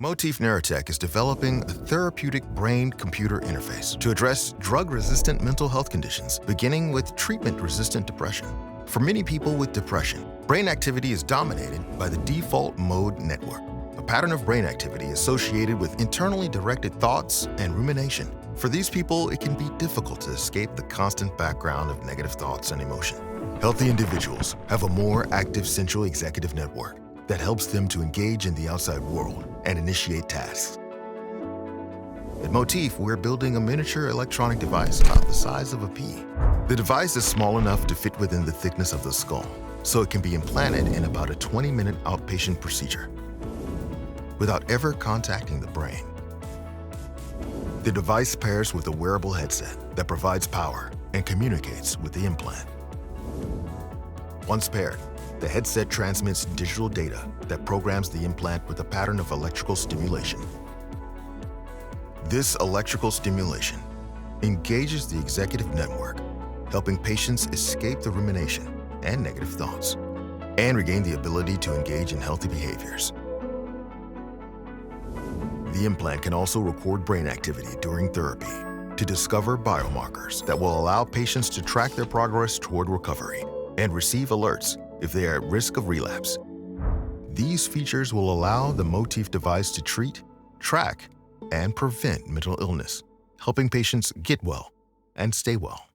Motif Neurotech is developing a therapeutic brain-computer interface to address drug-resistant mental health conditions, beginning with treatment-resistant depression. For many people with depression, brain activity is dominated by the default mode network, a pattern of brain activity associated with internally directed thoughts and rumination. For these people, it can be difficult to escape the constant background of negative thoughts and emotion. Healthy individuals have a more active central executive network that helps them to engage in the outside world and initiate tasks. At Motif, we're building a miniature electronic device about the size of a pea. The device is small enough to fit within the thickness of the skull, so it can be implanted in about a 20-minute outpatient procedure without ever contacting the brain. The device pairs with a wearable headset that provides power and communicates with the implant. Once paired, the headset transmits digital data that programs the implant with a pattern of electrical stimulation. This electrical stimulation engages the executive network, helping patients escape the rumination and negative thoughts, and regain the ability to engage in healthy behaviors. The implant can also record brain activity during therapy to discover biomarkers that will allow patients to track their progress toward recovery and receive alerts if they are at risk of relapse. These features will allow the Motif device to treat, track, and prevent mental illness, helping patients get well and stay well.